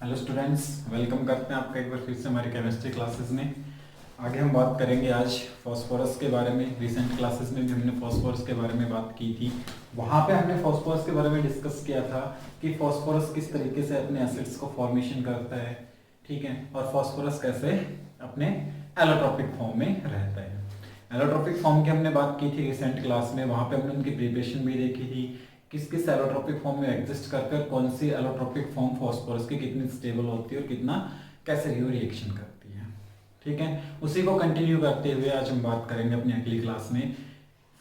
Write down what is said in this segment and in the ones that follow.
Hello students, welcome करते हैं आपका एक बार फिर से हमारी केमिस्ट्री क्लासेस में। आगे हम बात करेंगे आज फॉस्फोरस के बारे में। रिसेंट क्लासेस में भी हमने फॉस्फोरस के बारे में बात की थी। वहाँ पे हमने फॉस्फोरस के बारे में डिस्कस किया था कि फॉस्फोरस किस तरीके से अपने एसिड्स को फॉर्मेशन करता है, ठीक है, और फॉस्फोरस कैसे अपने एलोट्रोपिक फॉर्म में रहता है। एलोट्रोपिक फॉर्म की हमने बात की थी रिसेंट क्लास में। वहाँ पे हमने उनकी प्रिपरेशन भी देखी थी, किस किस एलोट्रोपिक फॉर्म में एग्जिस्ट करते हैं और कौन सी एलोट्रोपिक फॉर्म फॉस्फोरस की कितनी स्टेबल होती है और कितना कैसे रिएक्शन करती है, ठीक है। उसी को कंटिन्यू करते हुए आज हम बात करेंगे अपनी अगली क्लास में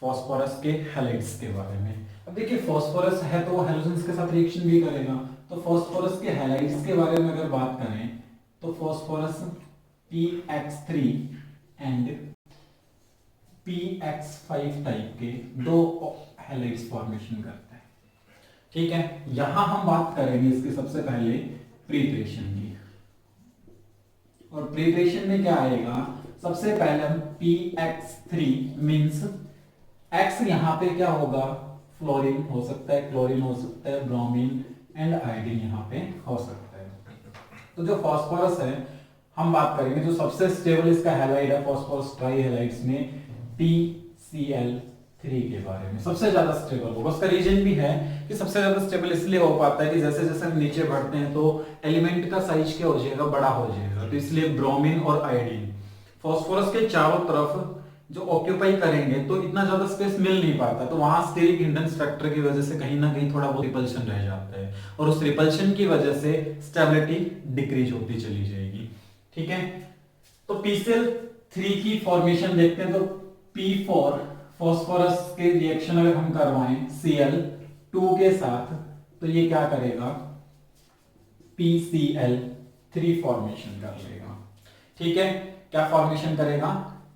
फॉस्फोरस के हैलाइड्स के बारे में। अब देखिए, फॉस्फोरस है तो वो हैलोजेंस के साथ रिएक्शन भी करेगा, तो फॉस्फोरस के हैलाइड्स के बारे में अगर बात करें तो phosphorus PX3 and PX5 type के दो हैलाइड्स फॉर्मेशन करता है, ठीक है। यहां हम बात करेंगे इसकी सबसे पहले प्रिपरेशन की, और प्रिपरेशन में क्या आएगा, सबसे पहले हम PX3 मींस X यहां पे क्या होगा, फ्लोरीन हो सकता है, क्लोरीन हो सकता है, ब्रोमीन एंड आयोडीन यहां पे हो सकता है। तो जो फॉस्फोरस है हम बात करेंगे, जो सबसे स्टेबल इसका हैलाइड है फॉस्फोरस ट्राई हैलाइड्स में PCl3 के बारे में सबसे ज्यादा स्टेबल होगा। उसका रीजन भी है कि सबसे ज्यादा स्टेबल इसलिए हो पाता है कि जैसे जैसे हम नीचे बढ़ते हैं तो एलिमेंट का साइज क्या हो जाएगा, बड़ा हो जाएगा, तो इसलिए ब्रोमीन और आयोडीन फॉस्फोरस के चारों तरफ जो ऑक्यूपाई करेंगे तो इतना ज्यादा स्पेस मिल नहीं पाता, तो वहां स्टेरिक हिंड्रेंस फैक्टर की वजह से कहीं ना कहीं थोड़ा बहुत रिपल्शन रह जाता है, और उस रिपल्शन की वजह से स्टेबिलिटी डिक्रीज होती चली जाएगी, ठीक है। तो PCl3 की फॉर्मेशन देखते हैं, तो P4 फॉस्फोरस के रिएक्शन अगर हम करवाएं Cl2 के साथ तो ये क्या करेगा, PCl3 फॉर्मेशन कर लेगा, ठीक है। क्या फॉर्मेशन करेगा,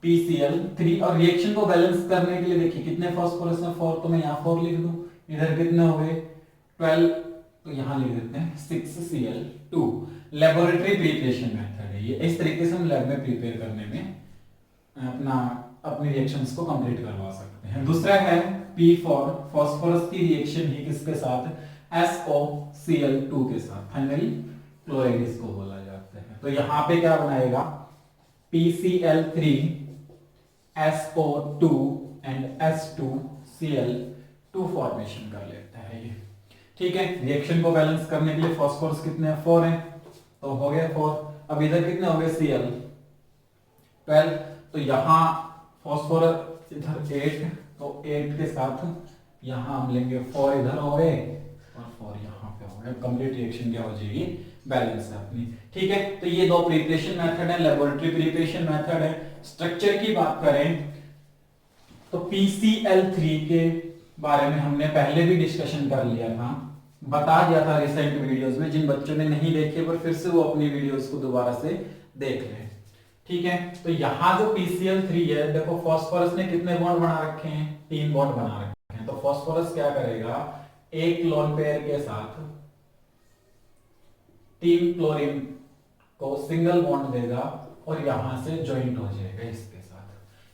PCl3। और रिएक्शन को बैलेंस करने के लिए देखिए कितने फॉस्फोरस में 4, तो मैं यहां 4 लिख दूं, इधर कितने हो गए 12, तो यहां लिख देते हैं 6Cl2। लेबोरेटरी प्रिपरेशन मेथड है ये, इस तरीके से हम लैब में प्रिपेयर करने में अपनी रिएक्शंस को कंप्लीट करवा सकते हैं। दूसरा है P4 फॉस्फोरस की रिएक्शन ही किसके साथ, SOCl2 के साथ, फाइनली क्लोराइड इसको बोला जाता है। तो यहां पे क्या बनाएगा, PCl3 SO2 and S2Cl2 formation कर लेता है ये, ठीक है। रिएक्शन को बैलेंस करने के लिए फॉस्फोरस कितने हैं, 4 हैं, तो हो गया 4। अब इधर कितने हो गए Cl 12, तो यहां फॉस्फोरस इधर 8, तो 8 के साथ यहां हम लेंगे 4, इधर हो गए और 4 यहां पे हो गए। कंप्लीट रिएक्शन क्या हो जाएगी, बैलेंस है अपनी, ठीक है। तो ये दो प्रिपरेशन मेथड है, लेबोरेटरी प्रिपरेशन मेथड है। स्ट्रक्चर की बात करें तो PCl3 के बारे में हमने पहले भी डिस्कशन कर लिया था, बता दिया था रिसेंट वीडियोस में। जिन बच्चों ने नहीं देखे पर फिर से वो अपनी वीडियोस को दोबारा से देख लें, ठीक है। तो यहां जो PCl3 है, देखो फॉस्फोरस ने कितने बॉन्ड बना रखे हैं, 3 बॉन्ड बना रखे हैं। तो फॉस्फोरस क्या करेगा, एक लोन पेयर के साथ 3 क्लोरीन को सिंगल बॉन्ड देगा और यहां से ज्वाइंट हो जाएगा इसके साथ,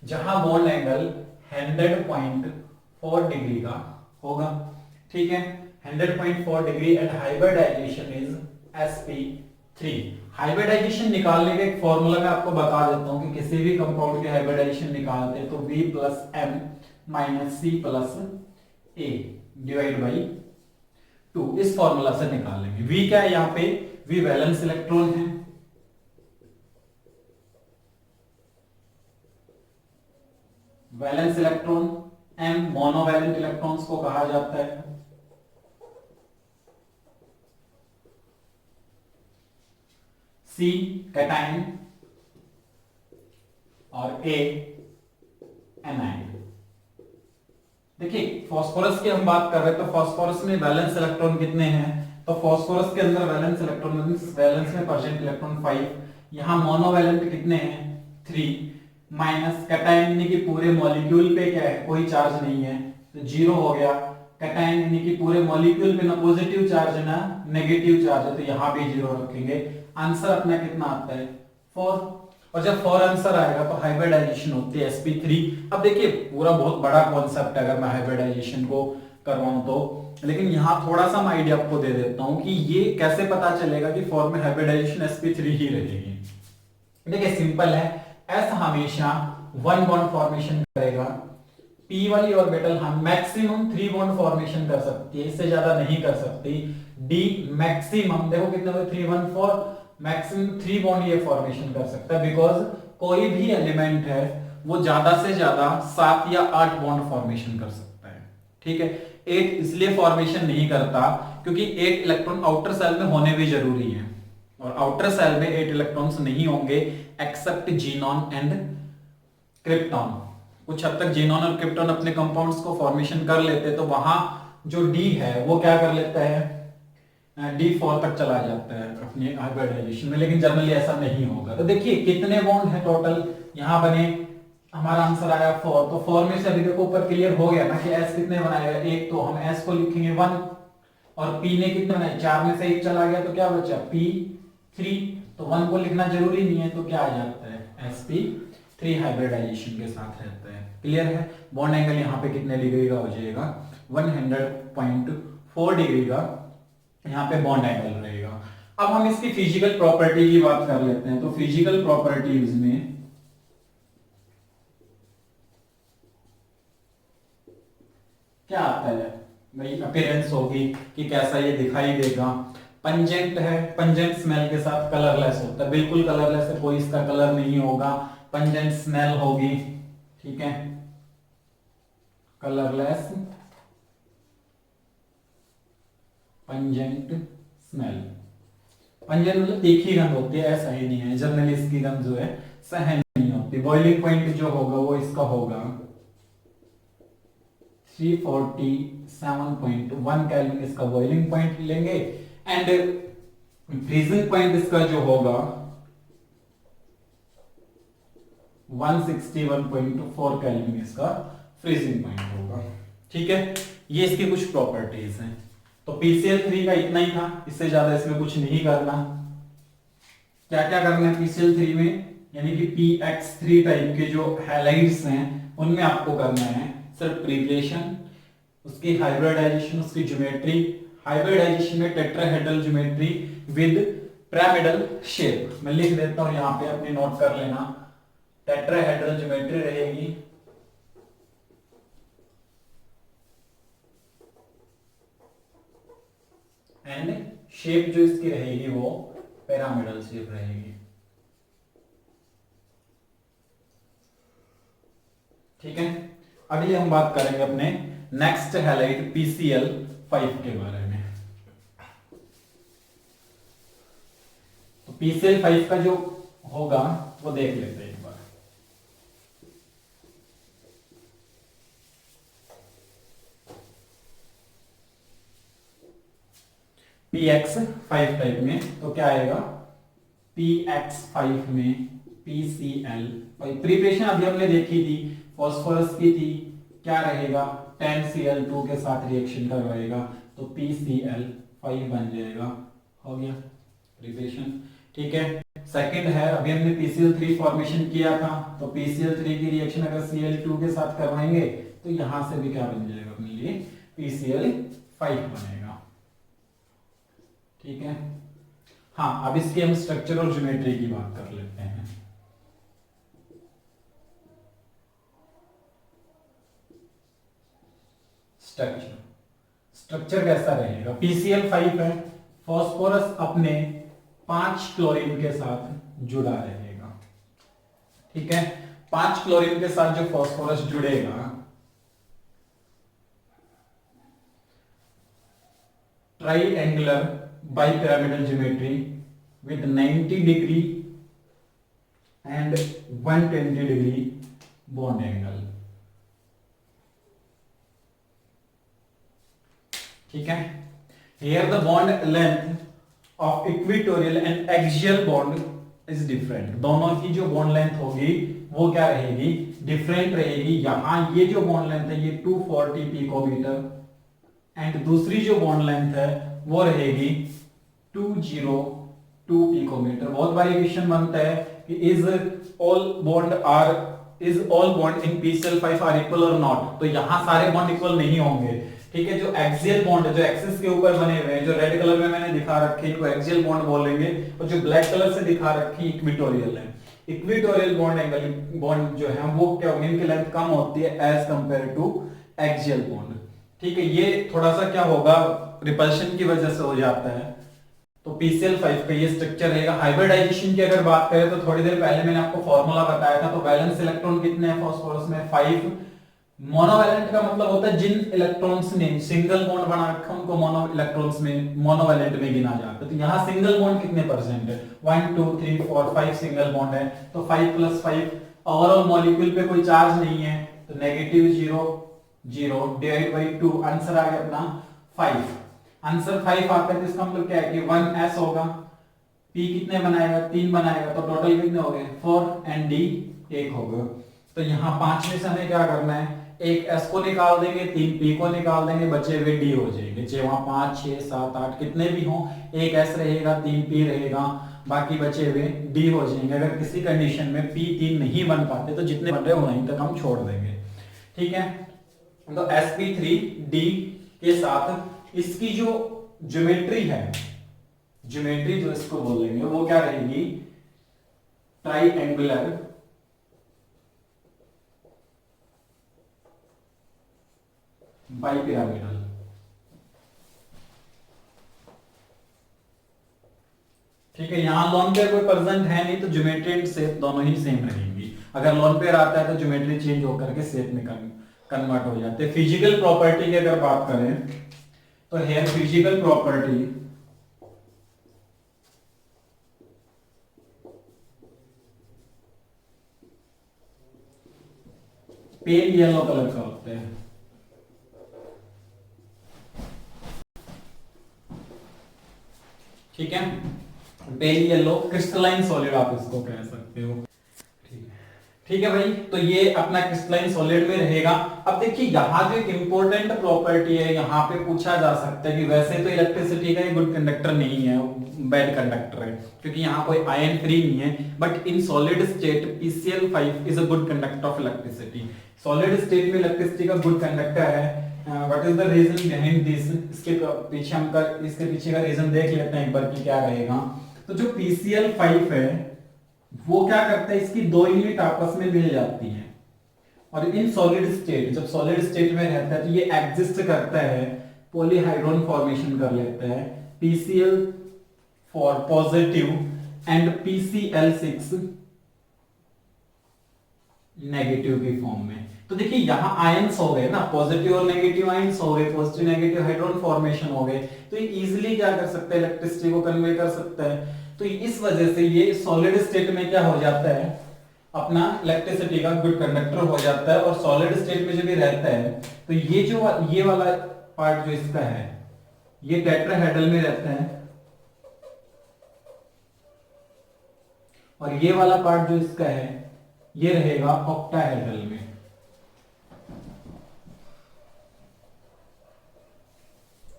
जहां बॉन्ड एंगल 100.4 डिग्री का होगा, ठीक है। 100.4 degree and hybridisation is sp3। Hybridisation निकालने का एक फॉर्मूला मैं आपको बता देता हूं कि किसी भी कंपाउंड की हाइब्रिडाइजेशन निकालते हैं तो V + M - C + A divide by 2, इस फॉर्मूला से निकालेंगे। V क्या है यहाँ पे, V वैलेंस इलेक्ट्रॉन है, valence electron, M monovalent electrons को कहा जाता है, C कैटायन और A एनायन। देखिए फॉस्फोरस की हम बात कर रहे हैं तो फॉस्फोरस में वैलेंस इलेक्ट्रॉन कितने हैं, तो फॉस्फोरस के अंदर वैलेंस इलेक्ट्रॉन वैलेंस में प्रेजेंट इलेक्ट्रॉन 5, यहां मोनोवैलेंट कितने हैं 3, माइनस कैटायन यानी कि पूरे मॉलिक्यूल पे क्या है, कोई चार्ज नहीं है, तो 0 हो गया। कैटायन यानी कि पूरे मॉलिक्यूल पे ना पॉजिटिव चार्ज है ना नेगेटिव चार्ज है, तो यहां भी 0 रखेंगे। आंसर अपना कितना आता है 4, और जब 4 आंसर आएगा तो हाइब्रिडाइजेशन होती है sp3। अब देखिए पूरा बहुत बड़ा कॉन्सेप्ट है, अगर मैं हाइब्रिडाइजेशन को करवाऊं तो, लेकिन यहाँ थोड़ा सा मैं आइडिया आपको दे देता हूं कि ये कैसे पता चलेगा कि फॉर्म में हाइब्रिडाइजेशन sp3 ही रहेगी। देखिए सिंपल है, s हमेशा 1 बॉन्ड फॉर्मेशन करेगा, p वाली ऑर्बिटल हम मैक्सिमम 3 बॉन्ड फॉर्मेशन कर सकती है, इससे ज्यादा नहीं कर सकती। d मैक्सिमम देखो कितने हुए 3 1 4, मैक्सिमम 3 बॉन्ड ये फॉर्मेशन कर सकता है, बिकॉज कोई भी एलिमेंट है वो ज्यादा से ज्यादा 7 या 8 बॉन्ड फॉर्मेशन कर सकता है। ठीक है, 8 इसलिए फॉर्मेशन नहीं करता क्योंकि 8 इलेक्ट्रॉन आउटर सेल में होने भी जरूरी है, और आउटर सेल में 8 इलेक्ट्रॉन्स नहीं होंगे एक्सेप्ट जीनॉन एंड क्रिप्टॉन। कुछ हद तक जीनॉन और क्रिप्टॉन अपने कंपाउंड्स को फॉर्मेशन कर लेते, तो वहां जो डी है वो क्या कर लेता है, D4 तक चला जाता है अपने हाइब्रिडाइजेशन में, लेकिन जनरली ऐसा नहीं होगा। तो देखिए कितने बॉन्ड है टोटल यहाँ बने, हमारा आंसर आया 4। तो 4 में से अभी देखो ऊपर क्लियर हो गया ना कि S कितने बनाएगा, एक, तो हम S को लिखेंगे 1, और P ने कितने बनाए, 4 में से 1 चला गया तो क्या बचा P3, तो 1 को लिखना जरूरी नहीं है, तो क्या आ जाता है sp3 हाइब्रिडाइजेशन के साथ रहता है। क्लियर है, बॉन्ड एंगल यहाँ पे कितने डिग्री का हो जाएगा, 100.4 डिग्री का यहाँ पे बॉन्ड एंगल रहेगा। अब हम इसकी फिजिकल प्रॉपर्टी की बात कर लेते हैं। तो फिजिकल प्रॉपर्टीज में क्या आता है भाई, अपीयरेंस होगी कि कैसा ये दिखाई देगा। पंजेंट है, पंजेंट स्मेल के साथ कलरलेस होता है, बिल्कुल कलरलेस है, कोई इसका कलर नहीं होगा, पंजेंट स्मेल होगी। ठीक है, कलरलेस पंजेंट स्मेल। पंजेंट मतलब एक ही गंध होती है, ऐसा ही नहीं है, जनरली इसकी गंध जो है सहन नहीं होती। बॉइलिंग पॉइंट जो होगा वो इसका होगा 347.1 केल्विन इसका बॉइलिंग पॉइंट लेंगे, एंड फ्रीजिंग पॉइंट इसका जो होगा 161.4 केल्विन इसका फ्रीजिंग पॉइंट होगा। ठीक है, ये इसकी कुछ प्रॉपर्टीज हैं। तो PCl3 का इतना ही था, इससे ज्यादा इसमें कुछ नहीं करना। क्या क्या करना है PCl3 में, यानी कि PX3 टाइप के जो हैलाइड्स हैं उनमें आपको करना है सिर्फ प्रिपरेशन, उसकी हाइब्रिडाइजेशन, उसकी ज्योमेट्री। हाइब्रिडाइजेशन में tetrahedral geometry with pyramidal shape, मैं लिख देता हूं यहां पे, अपने नोट कर लेना। टेट्राहेड्रल ज्योमेट्री रहेगी, एंड शेप जो इसकी रहेगी वो पिरामिडल शेप रहेगी। ठीक है, अगली हम बात करेंगे अपने नेक्स्ट हैलाइड PCl5 के बारे में। तो PCl5 का जो होगा वो देख लेते हैं एक बार। PX5 टाइप में तो क्या आएगा, PX5 में PCl5 प्रिपरेशन अभी हमने देखी थी, फास्फोरस की थी, क्या रहेगा 10Cl2 के साथ रिएक्शन करवाएगा तो PCl5 बन जाएगा, हो गया प्रिपरेशन। ठीक है, सेकंड है, अभी हमने PCl3 फॉर्मेशन किया था, तो PCl3 की रिएक्शन अगर Cl2 के साथ करवाएंगे तो यहां से भी क्या बन जाएगा अपने लिए, PCl5 बनेगा। ठीक है, हाँ अब इसकी हम स्ट्रक्चर और ज्योमेट्री की बात कर लेते हैं। स्ट्रक्चर कैसा रहेगा, PCl5 है, फास्फोरस अपने 5 क्लोरीन के साथ जुड़ा रहेगा। ठीक है, 5 क्लोरीन के साथ जो फास्फोरस जुड़ेगा, triangular bipyramidal geometry with 90 degree and 120 degree bond angle. ठीक है, here the bond length of equatorial and axial bond is different। दोनों की जो बॉन्ड लेंथ होगी वो क्या रहेगी, डिफरेंट रहेगी। यहां ये जो बॉन्ड लेंथ है ये 240 पिकोमीटर, एंड दूसरी जो बॉन्ड लेंथ है वो रहेगी 202 पिकोमीटर। बहुत बार ये क्वेश्चन बनता है कि is all bond in PCl5 are equal और नॉट, तो यहां सारे बॉन्ड इक्वल नहीं होंगे। ठीक है, जो एक्सियल बॉन्ड है, जो एक्सिस के ऊपर बने हुए हैं, जो रेड कलर में मैंने दिखा रखे हैं, इनको एक्सियल बॉन्ड बोलेंगे, और जो ब्लैक कलर से दिखा रखी है इक्विटोरियल है। इक्विटोरियल बॉन्ड एंगल बॉन्ड जो है वो क्या होगी, इनकी लेंथ कम होती है as compare to axial bond. ठीक है, ये थोड़ा सा क्या होगा, रिपल्शन की वजह से हो जाता है। तो PCl5 का ये स्ट्रक्चर रहेगा। हाइब्रिडाइजेशन की अगर बात करें तो थोड़ी देर पहले मैंने आपको फॉर्मूला बताया था। तो वैलेंस इलेक्ट्रॉन कितने हैं फास्फोरस में, 5। मोनोवैलेंट का मतलब होता है जिन इलेक्ट्रॉन्स ने सिंगल बॉन्ड बना रखा है उनको मोनो इलेक्ट्रॉन्स में, मोनोवैलेंट में गिना जाता है। तो यहाँ सिंगल बॉन्ड कितने परसेंट है, 1 2 3 4 5 सिंगल बॉन्ड है। तो 5 + 5 ओवरऑल मॉलिक्यूल पे कोई चार्ज नहीं है, तो -0 0 डिवाइड बाई 2, आंसर आ गया अपना 5। आंसर 5 आता है, तो इसका मतलब क्या है कि 1s होगा। P कितने बनाएगा, 3 बनाएगा, तो टोटल कितने हो गए 4, एंड D 1 होगा। तो यहाँ 5 में से हमें क्या करना है, एक S को निकाल देंगे, 3 P को निकाल देंगे, बचे हुए D हो जाएंगे। चाहे वहां 5 6 7 8 कितने भी हो, एक S रहेगा, 3 P रहेगा, बाकी बचे हुए D हो जाएंगे। अगर किसी कंडीशन में P 3 नहीं बन पाते तो जितने बन रहे वहीं तक हम छोड़ देंगे। ठीक है, तो sp3d के साथ इसकी जो ज्योमेट्री है, ज्योमेट्री जो इसको बोलेंगे वो क्या रहेगी, ट्राइएंगुलर बाइपिरामिडल। ठीक है, यहां लोन पेयर कोई प्रेजेंट है नहीं, तो ज्योमेट्री एंड शेप दोनों ही सेम रहेंगी। अगर लोन पेयर आता है तो ज्योमेट्री चेंज होकर के शेप में कन्वर्ट हो जाते हैं। फिजिकल प्रॉपर्टी की अगर बात करें तो here physical property pale yellow colour का होता है। ठीक है, पेल येलो क्रिस्टलाइन सॉलिड आप इसको कह सकते हो। ठीक है भाई, तो ये अपना क्रिस्टलाइन सॉलिड में रहेगा। अब देखिए यहाँ जो एक इंपॉर्टेंट प्रॉपर्टी है, यहाँ पे पूछा जा सकता है कि वैसे तो इलेक्ट्रिसिटी का गुड कंडक्टर नहीं है, बैड कंडक्टर है, क्योंकि यहाँ कोई आयन फ्री नहीं है। But in solid state PCl5 is a good conductor of electricity. Solid state में इलेक्ट्रिसिटी का गुड कंडक्टर है। What is the reason behind this, इसके पीछे का रीजन देख लेते हैं एक बार कि क्या रहेगा। तो जो PCl5 है वो क्या करता है, इसकी 2 यूनिट आपस में मिल जाती हैं, और इन सॉलिड स्टेट, जब सॉलिड स्टेट में रहता है तो ये एग्जिस्ट करता है, पॉलीहाइड्रोन फॉर्मेशन कर लेता है, PCl for positive and PCl6 negative की फॉर्म में। तो देखिए यहाँ आयंस हो गए ना, पॉजिटिव और नेगेटिव आयंस हो गए, पॉजिटिव नेगेटिव हाइड्रोजन फॉर्मेशन हो गए, तो ये इजीली क्या कर सकता है, इलेक्ट्रिसिटी को कन्वे कर सकता है। तो इस वजह से ये सॉलिड स्टेट में क्या हो जाता है, अपना इलेक्ट्रिसिटी का गुड कंडक्टर हो जाता है। और सॉलिड स्टेट में जब भी रहता है तो ये वाला पार्ट जो इसका है ये टेट्राहेड्रल में रहता है, और ये वाला पार्ट जो इसका है ये रहेगा ऑक्टाहेड्रल में।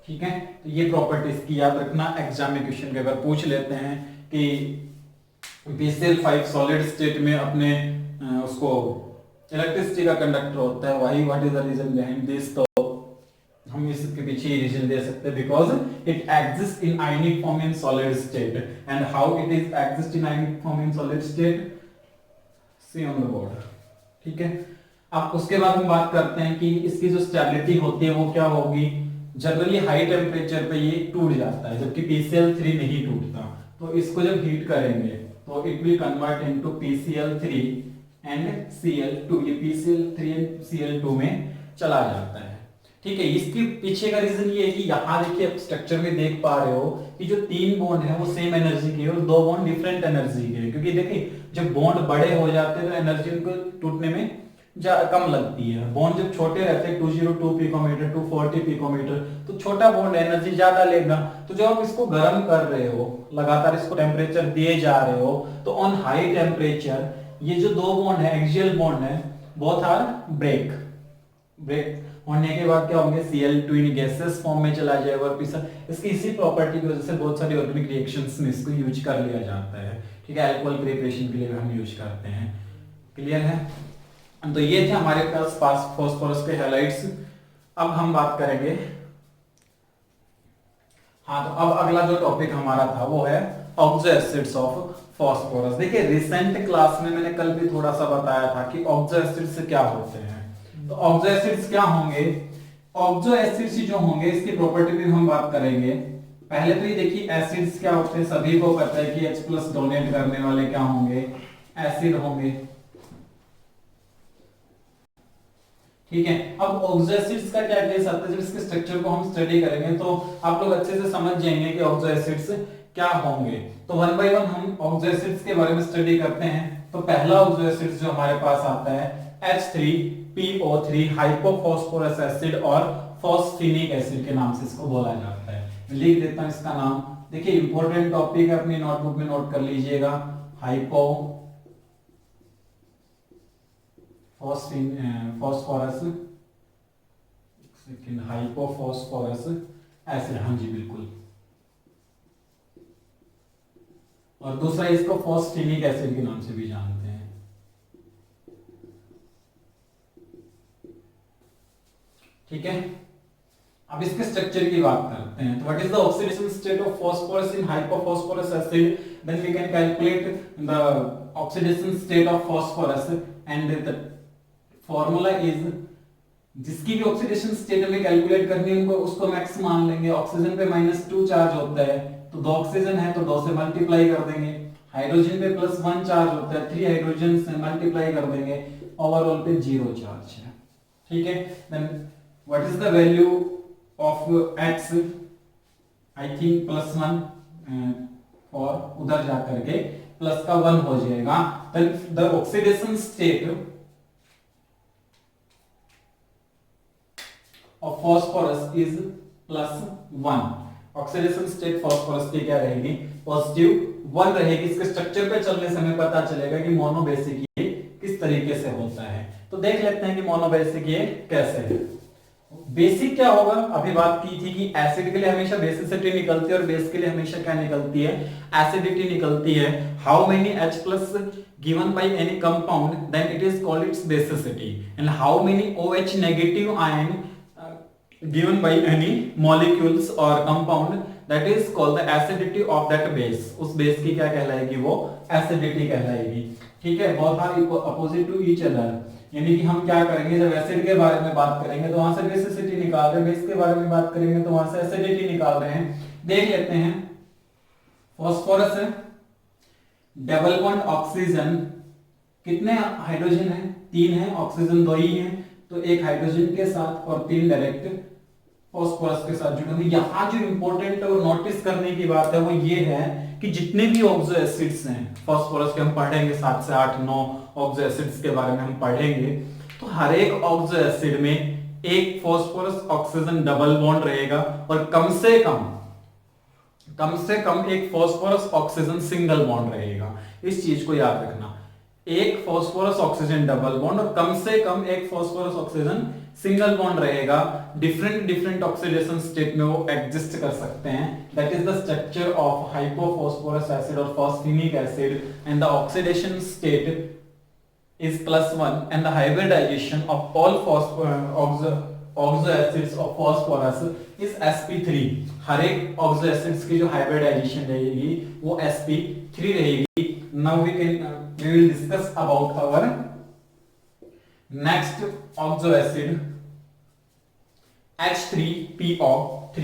ठीक है, तो ये प्रॉपर्टीज की याद रखना, एग्जाम में क्वेश्चन के अगर पूछ लेते हैं कि PCl5 सॉलिड स्टेट में अपने उसको इलेक्ट्रिसिटी का कंडक्टर होता है, वही what is the reason behind this, तो हम इसके पीछे रीजन दे सकते हैं, because it exist in ionic form in solid state. And how it is exist in ionic form in solid state, see on the board. ठीक है, अब उसके बाद हम बात करते हैं कि इसकी जो स्टेबिलिटी होती है वो क्या होगी। जनरली हाई टेम्परेचर पे ये टूट जाता है, जबकि PCl3 नहीं टूटता। तो इसको जब हीट करेंगे तो it will convert into PCl3 and Cl2, ये PCl3 एंड Cl2 में चला जाता है। ठीक है, इसके पीछे का रीजन ये है कि यहाँ देखिए स्ट्रक्चर में देख पा रहे हो कि जो 3 बॉन्ड है वो सेम एनर्जी के और 2 बॉन्ड डिफरेंट एनर्जी के, क्योंकि देखिए जब बॉन्ड बड़े हो जाते हैं तो एनर्जी उनको टूटने में कम लगती है। बॉन्ड जब छोटे रहते हैं 202 पिकोमीटर 240 पिकोमीटर, तो छोटा बॉन्ड एनर्जी ज्यादा लेगा। तो जब आप इसको गर्म कर रहे हो, लगातार इसको टेम्परेचर दिए जा रहे हो, तो ऑन हाई टेम्परेचर ये जो 2 बॉन्ड है, एक्सियल बॉन्ड है, बोथ आर ब्रेक होने के बाद क्या होंगे, Cl2 इन गैसेस फॉर्म में चला जाएगा। और इसकी इसी प्रॉपर्टी की वजह से बहुत सारी ऑर्गेनिक रिएक्शंस में इसको यूज कर लिया जाता है। ठीक है, अल्कोहल प्रिपरेशन के लिए हम यूज करते हैं। क्लियर है, तो ये थे हमारे पास फास्फोरस के हैलाइड्स। अब हम बात करेंगे, हाँ तो अब अगला जो टॉपिक हमारा था वो है ऑक्सो एसिड्स ऑफ फास्फोरस। देखिए रिसेंट क्लास में मैंने कल भी थोड़ा सा बताया था कि ऑक्सो एसिड्स क्या होते हैं। तो ऑक्सो एसिड्स क्या होंगे, ऑक्सो एसिड्स जो होंगे इसकी प्रॉपर्टी भी हम बात करेंगे। पहले तो ये देखिए एसिड्स क्या होते हैं, सभी को पता है कि H+ डोनेट करने वाले क्या होंगे, एसिड होंगे। ठीक है, अब ऑक्सो एसिड्स का क्या केस आता है, जब इसके स्ट्रक्चर को हम स्टडी करेंगे तो आप लोग अच्छे से समझ जाएंगे कि ऑक्सो एसिड्स क्या होंगे। तो वन बाय वन हम ऑक्सो एसिड्स के बारे में स्टडी करते हैं। तो पहला ऑक्सो एसिड्स जो हमारे पास आता है H3PO3 हाइपोफॉस्फोरस एसिड और फॉस्फेनिक एसिड के नाम से इसको बोला जाता है। लिख देता हूं इसका नाम। देखिए इंपॉर्टेंट टॉपिक है, अपनी नोटबुक में नोट कर लीजिएगा। फॉस्फोरस, सेकंड हाइपोफॉस्फोरस एसिड, हाँ जी बिल्कुल। और दूसरा इसको फॉस्फेनिक एसिड के नाम से भी जानते हैं। ठीक है, अब इसके स्ट्रक्चर की बात करते हैं। तो what is the oxidation state of phosphorus in hypophosphorous acid, then we can calculate the oxidation state of phosphorus and the formula is, जिसकी भी ऑक्सीडेशन स्टेट में कैलकुलेट करनी है उनको उसको मैक्स मान लेंगे। ऑक्सीजन पे -2 चार्ज होता है तो 2 ऑक्सीजन है तो 2 से मल्टीप्लाई कर देंगे। हाइड्रोजन पे +1 चार्ज होता है, 3 हाइड्रोजन से मल्टीप्लाई कर देंगे। ओवरऑल पे 0 चार्ज है। ठीक है, then what is the value of x, I think +1 और उधर जाकर के प्लस का 1 हो जाएगा। The oxidation state of phosphorus is +1। Oxidation state phosphorus की क्या रहेगी, +1 रहेगी। इसके स्ट्रक्चर पे चलने से हमें पता चलेगा कि मोनोबेसिक ये किस तरीके से होता है। तो देख लेते हैं कि मोनोबेसिक ये कैसे है। बेसिक क्या होगा, अभी बात की थी कि एसिड के लिए हमेशा बेसिसिटी निकलती है और बेस के लिए हमेशा क्या निकलती है, एसिडिटी निकलती है। How many H+ given by any compound then it is called its basicity, and how many OH negative ion given by any molecules or compound that is called the acidity of that base। उस base की क्या कहलाएगी, वो acidity कहलाएगी। ठीक है, both are opposite to each other, यानी कि हम क्या करेंगे, जब एसिड के बारे में बात करेंगे तो वहां से बेसिसिटी निकाल रहे हैं, बेस के बारे में बात करेंगे तो वहां से एसिडिटी निकाल रहे हैं। देख लेते हैं, फास्फोरस है, डबल बॉन्ड ऑक्सीजन, कितने हाइड्रोजन है, 3 है, ऑक्सीजन 2 ही है, तो 1 हाइड्रोजन के साथ और 3 डायरेक्ट फास्फोरस के साथ जुड़े होंगे। यहाँ जो इंपॉर्टेंट और नोटिस करने की बात है वो ये है कि जितने भी ऑक्सो एसिड्स हैं फास्फोरस के, हम पढ़ेंगे 7 से 8 9 ऑक्सो एसिड्स के बारे में हम पढ़ेंगे। तो हर एक ऑक्सो एसिड में एक फास्फोरस ऑक्सीजन डबल बॉन्ड रहेगा और कम से कम एक फास्फोरस ऑक्सीजन सिंगल बॉन्ड रहेगा। इस चीज को याद रखना, एक फास्फोरस ऑक्सीजन डबल बॉन्ड और कम से कम एक फास्फोरस ऑक्सीजन सिंगल बॉन्ड रहेगा। डिफरेंट ऑक्सीडेशन स्टेट में वो एग्जिस्ट कर सकते हैं। That is the structure of hypophosphorous acid और phosphinic acid, and the oxidation state is +1 and the hybridization of all oxo acids of phosphorus is sp3। हर एक oxo acids की जो हाइब्रिडाइजेशन रहेगी वो sp3 रहेगी। Now we will discuss about our next oxo acid H3PO3।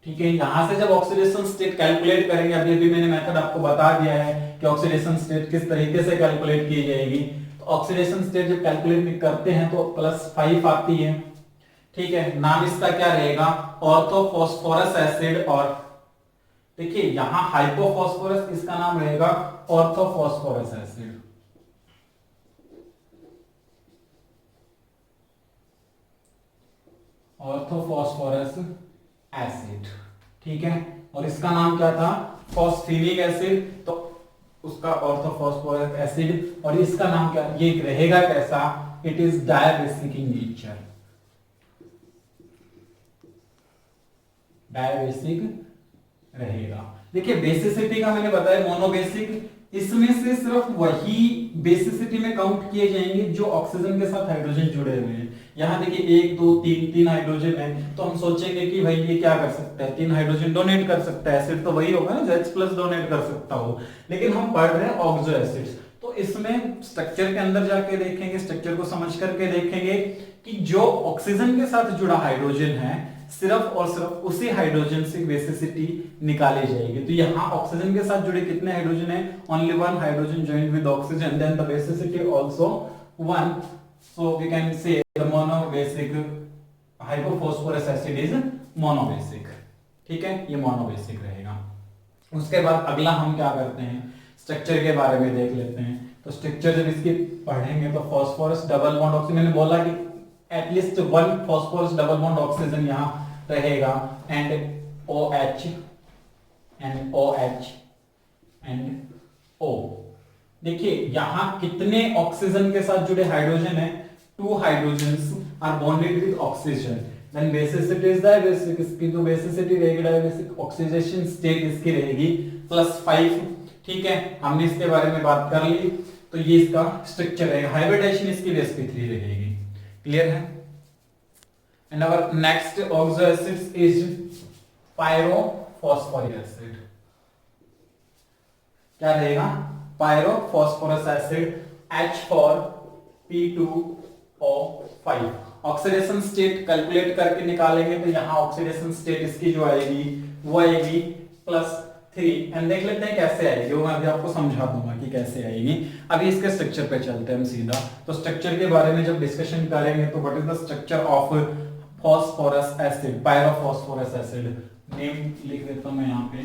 ठीक है, यहां से जब ऑक्सीडेशन स्टेट कैलकुलेट करेंगे, अभी अभी मैंने मेथड आपको बता दिया है कि ऑक्सीडेशन स्टेट किस तरीके से कैलकुलेट की जाएगी। तो ऑक्सीडेशन स्टेट जब कैलकुलेट करते हैं तो +5 आती है। ठीक है, नाम इसका क्या रहेगा, ऑर्थोफॉस्फोरस एसिड। और देखिए यहां हाइपोफॉस्फोरस, इसका नाम रहेगा ऑर्थोफॉस्फोरस एसिड। ऑर्थोफॉस्फोरस एसिड, ठीक है, और इसका नाम क्या था, फॉस्फेनिक एसिड। तो उसका ऑर्थोफॉस्फोरस एसिड, और इसका नाम क्या, ये रहेगा कैसा, it is dibasic in nature. Dibasic रहेगा। देखिए बेसिसिटी का मैंने बताया, मोनोबेसिक इसमें से सिर्फ वही बेसिसिटी में काउंट किए जाएंगे जो ऑक्सीजन के साथ हाइड्रोजन जुड़े हुए हैं। यहाँ देखिए 1 2 3 तीन हाइड्रोजन है, तो हम सोचेंगे कि भाई ये क्या कर सकता है, 3 हाइड्रोजन डोनेट कर सकता है, एसिड तो वही होगा ना जो H+ डोनेट कर सकता हो, लेकिन हम पढ़ रहे हैं ऑक्सो एसिड्स। तो इसमें स्ट्रक्चर के अंदर जाके देखेंगे, स्ट्रक्चर को समझ करके देखेंगे कि जो ऑक्सीजन के साथ जुड़ा हाइड्रोजन है सिर्फ और सिर्फ उसी हाइड्रोजन से बेसिसिटी निकाली जाएगी। तो यहाँ ऑक्सीजन के साथ जुड़े कितने हाइड्रोजन है, only one hydrogen joined with oxygen, then the basicity also 1, so we can say the monobasic hypophosphorous acid is monobasic. ठीक है, ये मोनोबेसिक रहेगा। उसके बाद अगला हम क्या करते हैं, स्ट्रक्चर के बारे में देख लेते हैं। तो स्ट्रक्चर जब इसकी पढ़ेंगे तो फास्फोरस डबल बॉन्ड ऑक्सीजन, मैंने बोला कि at least 1 phosphorus double bond oxygen यहाँ रहेगा, and OH and OH and O। देखिए यहाँ कितने ऑक्सीजन के साथ जुड़े हाइड्रोजन है, 2 hydrogens are bonded with oxygen, then basicity is dibasic, इसकी जो बेसिसिटी रहेगी डायबेसिक, ऑक्सीडेशन स्टेट इसकी रहेगी +5। ठीक है, हमने इसके बारे में बात कर ली। तो ये इसका स्ट्रक्चर रहेगा, हाइब्रिडाइजेशन इसकी sp3 रहेगी। क्लियर है? And our next oxo acids is pyrophosphoric acid. क्या रहेगा, pyrophosphorous acid, H4P2O5। Oxidation state calculate करके निकालेंगे तो यहाँ ऑक्सीडेशन स्टेट इसकी जो आएगी वो आएगी +3। एंड देख लेते हैं कैसे आएगी, वो मैं अभी आपको समझा दूंगा कि कैसे आएगी। अभी इसके स्ट्रक्चर पे चलते हैं हम सीधा। तो स्ट्रक्चर के बारे में जब डिस्कशन करेंगे तो what is the structure of phosphorous acid, pyrophosphorous acid. Name लिख देता हूं मैं यहाँ पे,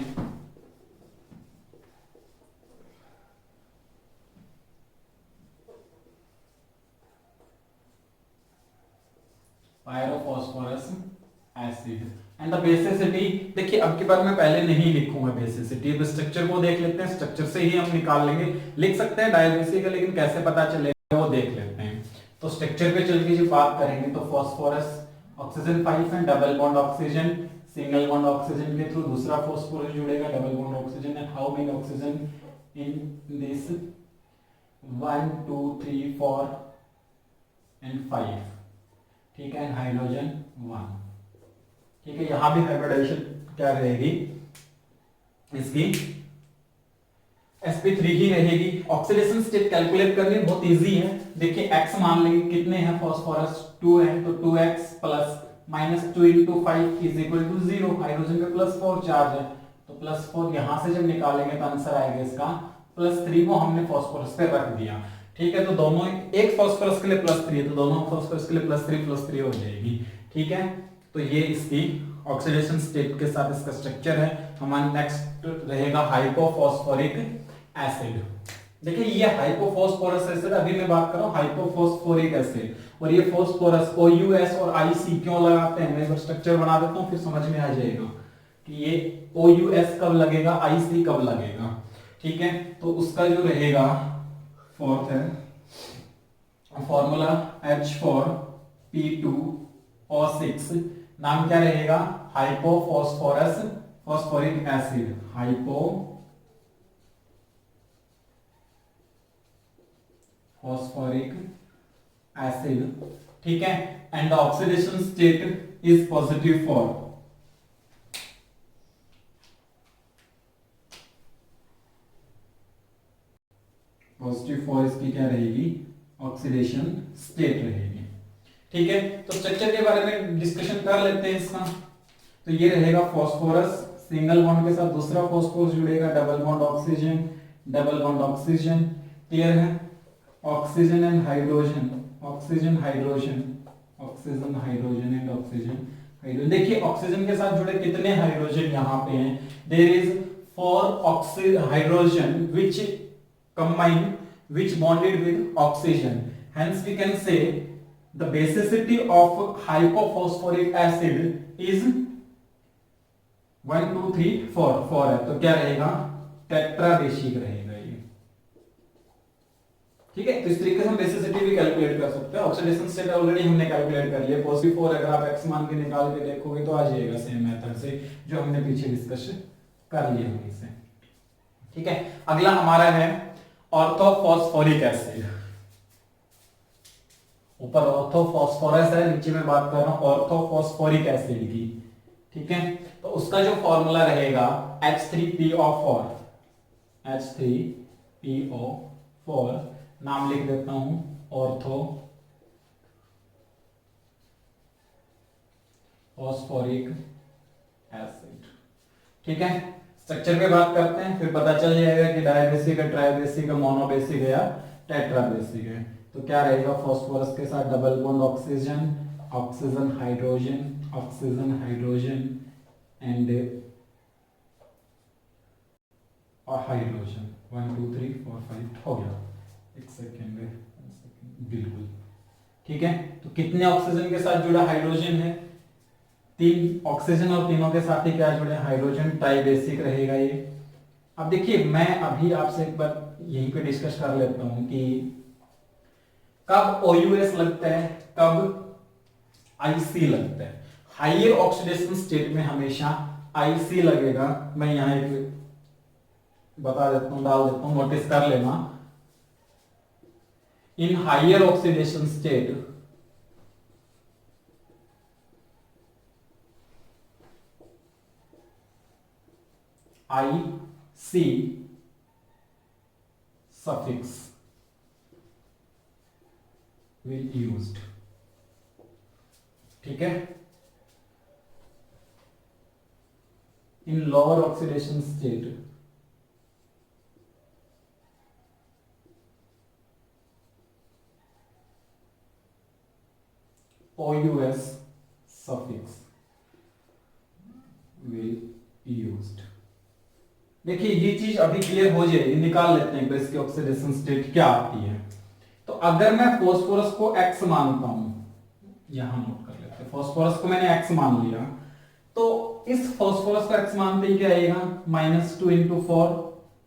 pyrophosphorous acid. And the basicity, देखिए अब की बार मैं पहले नहीं लिखूंगा बेसिसिटी, अब स्ट्रक्चर को देख लेते हैं, स्ट्रक्चर से ही हम निकाल लेंगे। लिख सकते हैं डायबेसिक का, लेकिन कैसे पता चलेगा वो देख लेते हैं। तो स्ट्रक्चर पे चल के जो बात करेंगे तो फॉस्फोरस ऑक्सीजन 5 है, double bond oxygen, single bond oxygen के थ्रू दूसरा फॉस्फोरस जुड़ेगा, double bond oxygen. And how many oxygen in this, 1 2 3 4 and 5। ठीक है, हाइड्रोजन 1। ठीक है, यहां भी हाइब्रिडाइजेशन क्या रहेगी इसकी, sp3 ही रहेगी। ऑक्सीडेशन स्टेट कैलकुलेट करनी बहुत इजी है। देखिए x मान लेंगे, कितने हैं फॉस्फोरस 2 है, तो 2x प्लस -2 × 5 = 0। हाइड्रोजन पे +4 चार्ज है, तो +4 यहां से जब निकालेंगे तो आंसर आएगा इसका +3, वो हमने फॉस्फोरस पे रख दिया। ठीक है, तो दोनों, एक फॉस्फोरस के लिए +3 है तो दोनों फॉस्फोरस के लिए +3 हो जाएगी। ठीक है, तो ये इसकी ऑक्सीडेशन स्टेट के साथ इसका स्ट्रक्चर है। हमारा नेक्स्ट रहेगा हाइपोफॉस्फोरिक एसिड। देखिए ये हाइपोफॉस्फोरस एसिड, अभी मैं बात कर रहा हूं हाइपोफॉस्फोरिक एसिड, और ये फॉस्फोरस OUS और IC क्यों लगाते हैं, मैं एक स्ट्रक्चर बना देता हूं फिर समझ में आ जाएगा कि ये OUS कब लगेगा, IC कब लगेगा। ठीक है, तो उसका जो रहेगा फोर्थ है फॉर्मूला H4P2O6, नाम क्या रहेगा, hypophosphorous phosphoric acid, hypophosphoric acid. ठीक है, and the oxidation state is positive for, positive for इसकी क्या रहेगी, ऑक्सीडेशन स्टेट रहेगी। ठीक है, तो स्ट्रक्चर के बारे में डिस्कशन कर लेते हैं इसका। तो ये रहेगा फॉस्फोरस, सिंगल बॉन्ड के साथ दूसरा फॉस्फोरस जुड़ेगा, double bond oxygen, double bond oxygen. Clear है, oxygen and hydrogen, oxygen hydrogen, oxygen hydrogen and oxygen hydrogen. देखिए ऑक्सीजन के साथ जुड़े कितने हाइड्रोजन यहाँ पे हैं, there is 4 hydrogen which combine, which bonded with oxygen, hence we can say the basicity of hypophosphoric acid is 1 2 3 4 4 है, तो क्या रहेगा, टेट्राबेसिक रहेगा ये। ठीक है, तो इस तरीके से हम बेसिसिटी भी कैलकुलेट कर सकते हैं। ऑक्सीडेशन स्टेट ऑलरेडी हमने कैलकुलेट कर लिया, +4 अगर आप x मान के निकाल के देखोगे तो आ जाएगा सेम मेथड से जो हमने पीछे डिस्कस कर लिया वहीं से। ठीक है, अगला हमारा है ऑर्थोफॉस्फोरिक एसिड। ऊपर ऑर्थोफॉस्फोरस है, नीचे में बात कर रहा हूं ऑर्थोफॉस्फोरिक एसिड की। ठीक है, तो उसका जो फॉर्मूला रहेगा H3PO4, H3PO4, नाम लिख देता हूं ऑर्थो फॉस्फोरिक एसिड। ठीक है, स्ट्रक्चर पे बात करते हैं, फिर पता चल जाएगा कि डायबेसिक है, ट्राइबेसिक है, मोनोबेसिक है या टेट्राबेसिक है। तो क्या रहेगा, फास्फोरस के साथ double bond oxygen, oxygen hydrogen, oxygen hydrogen and hydrogen. 1 2 3 4 5 हो गया। एक सेकेंड, बिल्कुल ठीक है। तो कितने ऑक्सीजन के साथ जुड़ा हाइड्रोजन है, 3 ऑक्सीजन, और तीनों के साथ ही क्या जुड़े, हाइड्रोजन, ट्राइबेसिक रहेगा ये। अब देखिए, मैं अभी आपसे एक बार यहीं पे डिस्कस कर लेता हूं कि कब OUS लगता है, कब IC लगता है। हायर ऑक्सीडेशन स्टेट में हमेशा IC लगेगा। मैं यहां एक बता देता हूं, डाल देता हूं, नोटिस कर लेना। In higher oxidation state IC suffix will used। ठीक है, in lower oxidation state OUS suffix will used। देखिए, ये चीज अभी क्लियर हो जाएगी, निकाल लेते हैं इसकी ऑक्सीडेशन स्टेट क्या आती है। तो अगर मैं फास्फोरस को X मानता हूं, यहां नोट कर लेते हैं, फास्फोरस को मैंने X मान लिया, तो इस फास्फोरस को X मानते ही क्या आएगा, -2 × 4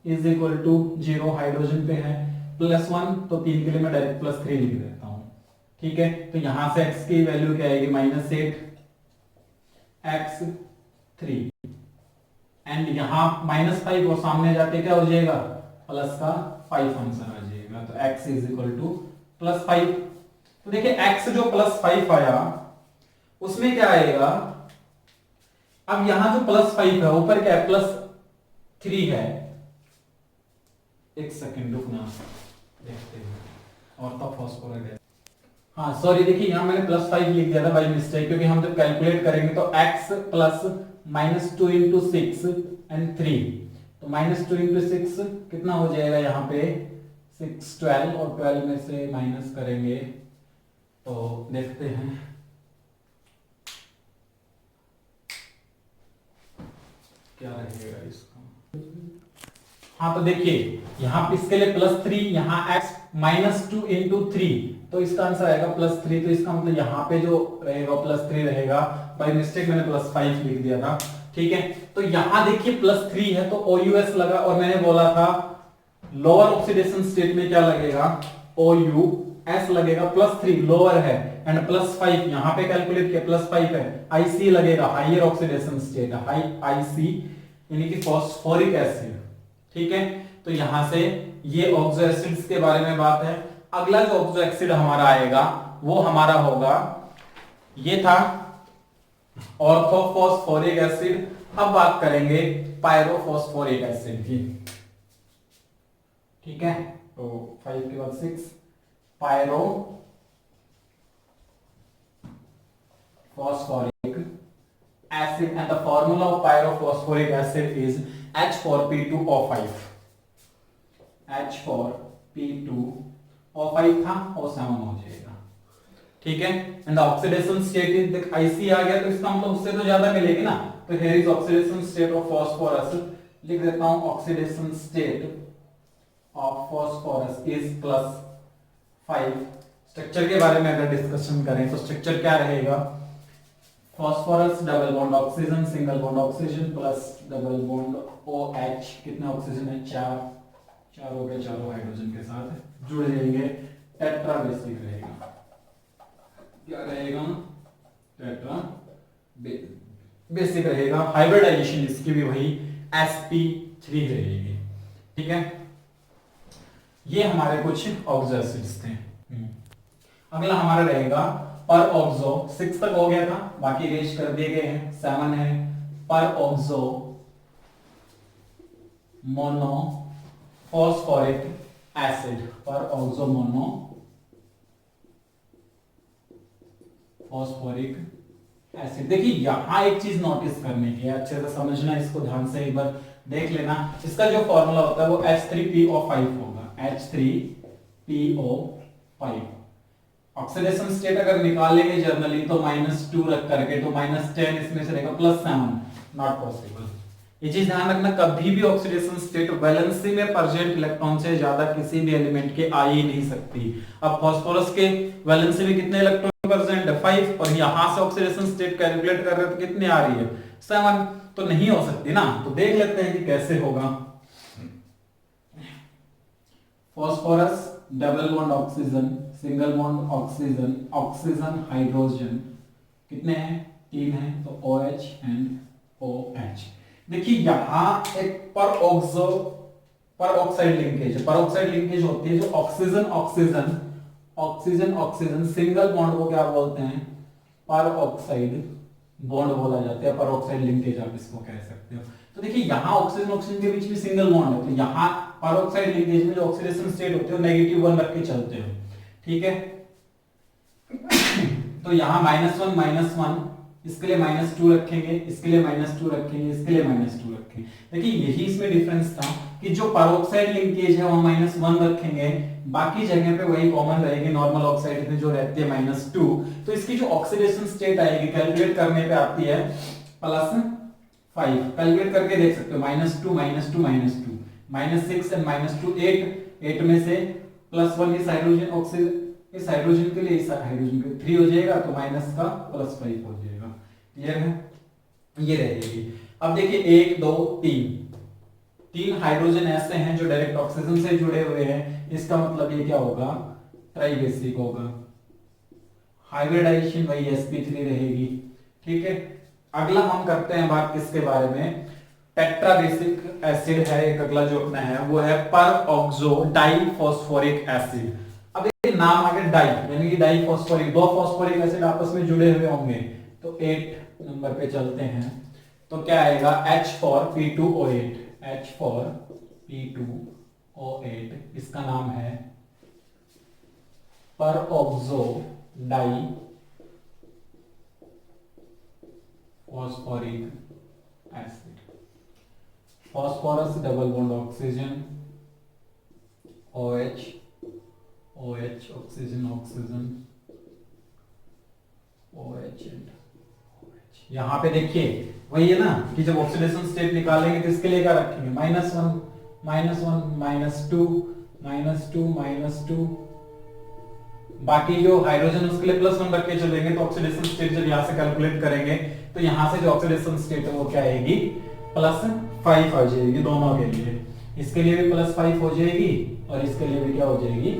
इज इक्वल टू 0, हाइड्रोजन पे है, +1, तो 3 के लिए मैं डायरेक्ट +3 लिख देता हूं। ठीक है, तो यहां से X की वैल्यू क्या आएगी, -8 X3, एंड यहां -5 और सामने जाके क्या हो जाएगा, प्लस का 5 आंसर आ जाएगा। तो x इज इक्वल टू +5। तो देखिए, x जो +5 आया उसमें क्या आएगा, अब यहां जो +5 है, ऊपर क्या है, +3 है। एक सेकेंड रुकना, देखते हैं। और तो फास्फोरस है, हाँ सॉरी, देखिए यहां मैंने +5 लिख दिया था बाई मिस्टेक, क्योंकि हम जब कैलकुलेट करेंगे तो x प्लस -2 × 6 एंड 3, तो -2 × 6 कितना हो जाएगा, यहाँ पे 6 12, और 12 में से माइनस करेंगे तो देखते हैं क्या रहेगा इसका। हाँ, तो देखिए यहाँ इसके लिए +3, यहाँ x -2 × 3, तो इसका आंसर आएगा +3। तो इसका मतलब यहाँ पे जो रहेगा +3 रहेगा, बाय मिस्टेक मैंने +5 लिख दिया था। ठीक है, तो यहाँ देखिए +3 है तो OUS लगा, और मैंने बोला था लोअर ऑक्सीडेशन स्टेट में क्या लगेगा, OUS लगेगा, +3 लोअर है, एंड +5 यहाँ पे कैलकुलेट किया, +5 है, IC लगेगा, higher oxidation state, high IC यानी कि फॉस्फोरिक एसिड। ठीक है, तो यहां से ये ऑक्सो एसिड्स के बारे में बात है। अगला जो ऑक्सो एसिड हमारा आएगा वो हमारा होगा, ये था ऑर्थोफॉस्फोरिक एसिड। अब बात करेंगे पायरोफॉस्फोरिक एसिड की। ठीक है, तो 5 के बाद 6, pyro phosphoric acid, and the formula of pyrophosphoric acid is H4P2O5। H4P2O5 था, O7 हो जाएगा। ठीक है, and oxidation state is IC आ गया, तो इसका मतलब उससे तो ज्यादा मिलेगी ना। तो here is oxidation state of phosphorus, लिख देता हूं oxidation state of phosphorus is +5। Structure के बारे में अगर डिस्कशन करें तो स्ट्रक्चर क्या रहेगा, phosphorus double bond oxygen, single bond oxygen plus double bond OH, कितने ऑक्सीजन है, 4, चारों के चारों हाइड्रोजन के साथ जुड़ जाएंगे, टेट्राबेसिक रहेगा। क्या रहेगा, टेट्रा बेसिक रहेगा। हाइब्रिडाइजेशन इसकी भी वही sp3 रहेगी। ठीक है, ये हमारे कुछ ऑक्सो एसिड्स थे। अगला हमारा रहेगा पर ऑक्सो, 6 तक हो गया था, बाकी रेश कर दिए गए हैं। 7 है पर ऑक्सो मोनो फॉस्फोरिक एसिड, पर ऑक्सो मोनो फॉस्फोरिक एसिड। देखिए यहां एक चीज नोटिस करने की है, अच्छे से समझना, इसको ध्यान से एक बार देख लेना। इसका जो फॉर्मूला होता है वो H3PO5 होगा, H3PO5। ऑक्सीडेशन स्टेट अगर निकालेंगे जर्नली तो -2 रख करके, तो -10 इसमें से रहेगा +7, नॉट पॉसिबल। ये चीज ध्यान रखना, कभी भी ऑक्सीडेशन स्टेट वैलेंसी में प्रेजेंट इलेक्ट्रॉन से ज्यादा किसी भी एलिमेंट के आ ही नहीं सकती। अब फास्फोरस के वैलेंसी में कितने इलेक्ट्रॉन प्रेजेंट है? 5, और यहां से ऑक्सीडेशन स्टेट कैलकुलेट कर रहे हो तो कितने आ रही है? 7, तो नहीं हो सकती ना। तो देख लेते हैं कि कैसे होगा। Phosphorus double bond oxygen, single bond oxygen, oxygen hydrogen, कितने हैं? 3 हैं, तो OH एंड OH। देखिए यहां एक पर ऑक्साइड लिंकेज है। पर ऑक्साइड लिंकेज होती है जो oxygen oxygen oxygen oxygen single bond को क्या बोलते हैं? पर ऑक्साइड बॉन्ड बोला जाता है, पर ऑक्साइड लिंकेज आप इसको कह सकते हो। तो देखिए यहां ऑक्सीजन ऑक्सीजन के बीच में सिंगल बॉन्ड है, तो यहां पर ऑक्साइड लिंकेज में जो ऑक्सीडेशन स्टेट होते हैं -1 रख के चलते हो, ठीक है। तो यहां -1 इसके लिए -2 रखेंगे, इसके लिए -2 रखेंगे, इसके लिए -2 रखेंगे। देखिए यही इसमें डिफरेंस था कि जो पेरोक्साइड लिंकेज है वहां -1 रखेंगे, बाकी जगह पे वही कॉमन रहेगी, नॉर्मल ऑक्साइड में जो रहती है -2। तो इसकी जो ऑक्सीडेशन स्टेट आएगी कैलकुलेट करने पे आती है +5। कैलकुलेट करके देख सकते हो, -2 -2 -2 -6 एंड -2 8 में से +1 इस हाइड्रोजन ऑक्सीजन, इस हाइड्रोजन के लिए इस हाइड्रोजन के 3 हो जाएगा, तो माइनस का +5 हो जाएगा। क्लियर है? ये रहेगी। अब देखिए 1 2 3 हाइड्रोजन ऐसे हैं जो डायरेक्ट ऑक्सीजन से जुड़े हुए हैं, इसका मतलब ये क्या होगा? ट्राइबेसिक होगा। हाइब्रिडाइजेशन वही sp3 रहेगी, ठीक है। अगला हम करते हैं बात किसके बारे में? टेट्राबेसिक एसिड है एक अगला जो अपना है, वो है पर ऑक्सो डाइफॉस्फोरिक एसिड। अब ये नाम आगे डाई, यानी कि डाइफॉस्फोरिक, दो फॉस्फोरिक एसिड आपस में जुड़े हुए होंगे। तो 8 नंबर पे चलते हैं, तो क्या आएगा? H for P2O8, H for P2O8, इसका नाम है peroxodiphosphoric acid. Phosphorus double bond oxygen, OH OH oxygen oxygen OH and OH। यहां पे देखिए वही है ना कि जब ऑक्सीडेशन स्टेट निकालेंगे तो इसके लिए क्या रखेंगे? -1 -2 -2 बाकी जो हाइड्रोजन उसके लिए +1 रख के चलेंगे, तो ऑक्सीडेशन स्टेट जब यहां से कैलकुलेट करेंगे तो यहां से जो ऑक्सीडेशन स्टेट है वो क्या आएगी? +5 आ जाएगी दोनों के लिए। इसके लिए भी +5 हो जाएगी और इसके लिए भी क्या हो जाएगी?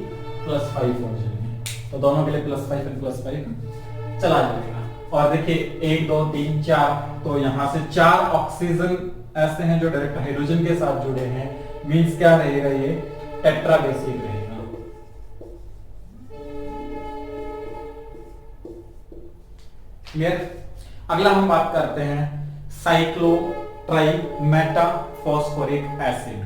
+5 हो जाएगी। तो दोनों के लिए +5 और +5 चला जाएगा। और देखिए 1 2 3 4, तो यहां से 4 ऑक्सीजन ऐसे हैं जो डायरेक्ट हाइड्रोजन के साथ जुड़े हैं। मींस क्या रहेगा? ये टेट्राबेसिक रहेगा। क्लियर? अगला हम बात करते हैं cyclotrimetaphosphoric acid.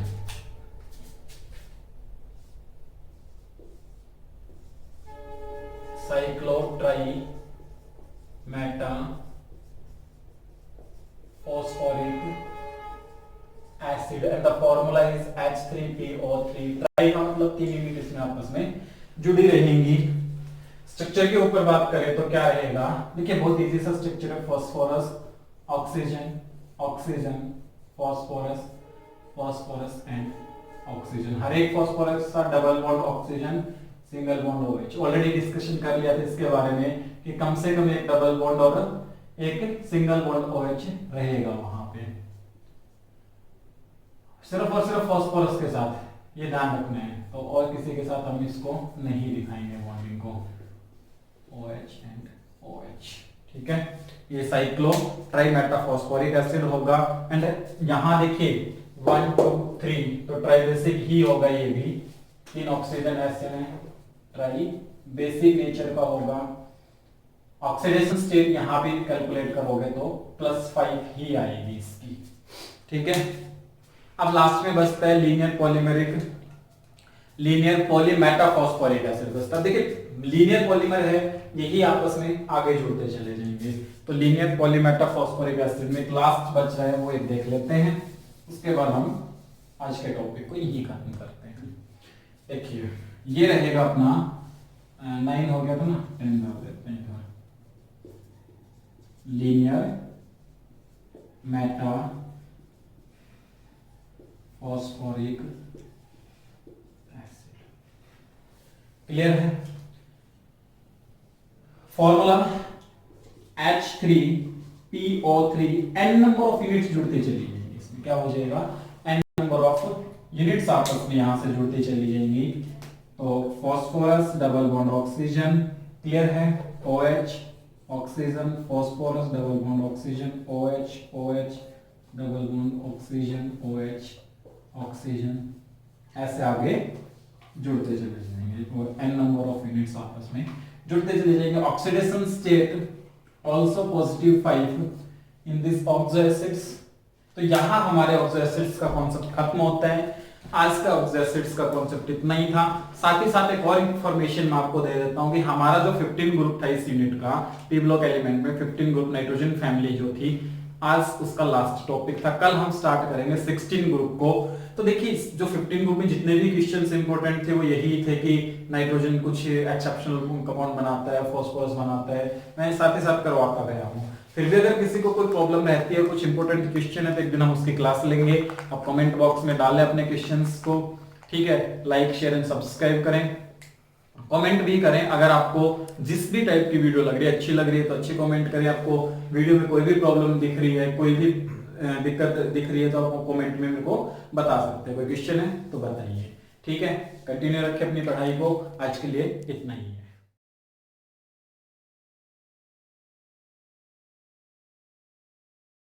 Cyclotrimetaphosphoric acid and the formula is H3PO3। Tri का मतलब 3 यूनिट इसमें आपस में जुड़ी रहेंगी। स्ट्रक्चर के ऊपर बात करें तो क्या रहेगा? देखिए बहुत इजी सा स्ट्रक्चर है। Phosphorus oxygen oxygen phosphorus phosphorus and oxygen. हर एक फास्फोरस का double bond oxygen, single bond OH। Already discussion कर लिया था इसके बारे में कि कम से कम एक डबल बॉन्ड और एक सिंगल बॉन्ड OH रहेगा वहां पे, सिर्फ और सिर्फ फास्फोरस के साथ, ये ध्यान रखना है। तो और किसी के साथ हम इसको नहीं दिखाएंगे बॉन्डिंग को, OH एंड OH। ठीक है, ये साइक्लो ट्राइमेटाफॉस्फोरिक एसिड होगा। एंड यहां देखिए 1 2 3, तो ट्राई बेसिक ही होगा ये भी, 3 ऑक्सीजन ऐसे में ट्राई बेसिक नेचर का होगा। ऑक्सीडेशन स्टेट यहां पे कैलकुलेट करोगे तो +5 ही आएगी इसकी, ठीक है। अब लास्ट में बचता है लीनियर पॉलीमेटाफॉस्फोरिक एसिड बचता है। देखिए लीनियर पॉलीमर है, यही आपस में आगे जुड़ते चले जाएंगे। तो लीनियर पॉलीमेटाफॉस्फोरिक एसिड में लास्ट बच रहा है वो एक देख लेते हैं, उसके बाद हम आज के टॉपिक को यही खत्म करते हैं। देखिए ये रहेगा अपना 9 हो गया था ना, 10 कर देते हैं। Linear meta phosphoric acid clear है। Formula H3PO3, n number of units जुड़ते चली जाएंगी, इसमें क्या हो जाएगा n नंबर ऑफ यूनिट्स आपस में यहां से जुड़ती चली जाएंगी। तो phosphorus double bond oxygen, clear है, OH oxygen, phosphorus double bond oxygen, OH OH double bond oxygen, OH oxygen, ऐसे आगे जुड़ते चले जाएंगे और n नंबर ऑफ यूनिट्स आपस में जुड़ते चले जाएंगे। Oxidation state also +5 in this oxo acids. तो यहां हमारे ऑक्सो एसिड्स का कॉन्सेप्ट खत्म होता है। आज का ऑक्सो एसिड्स का कॉन्सेप्ट इतना ही था। साथ ही साथ एक और इंफॉर्मेशन मैं आपको दे देता हूं कि हमारा जो 15 ग्रुप था इस यूनिट का, पी ब्लॉक एलिमेंट में 15 ग्रुप नाइट्रोजन फैमिली जो थी, आज उसका लास्ट टॉपिक था। कल हम स्टार्ट करेंगे 16 ग्रुप को। तो देखिए जो 15 ग्रुप में जितने भी क्वेश्चंस इंपॉर्टेंट थे वो यही थे कि नाइट्रोजन कुछ एक्सेप्शनल कंपाउंड बनाता है, फास्फोरस बनाता है, मैं साथ ही साथ करवाता गया हूँ। फिर भी अगर किसी को कोई प्रॉब्लम रहती है, कुछ इंपॉर्टेंट क्वेश्चन है, तो एक दिन हम उसकी क्लास लेंगे। आप कमेंट बॉक्स में डालें अपने क्वेश्चंस को, ठीक है। लाइक शेयर एंड सब्सक्राइब करें, कमेंट भी करें। अगर आपको जिस भी टाइप की वीडियो लग रही है, अच्छी लग रही है तो अच्छी कमेंट करें। आपको वीडियो में कोई भी प्रॉब्लम दिख रही है, कोई भी दिक्कत दिख रही है, तो आप कमेंट में मेरे को बता सकते हैं। कोई क्वेश्चन है तो बताइए, ठीक है। कंटिन्यू रखें अपनी पढ़ाई को। आज के लिए इतना ही है।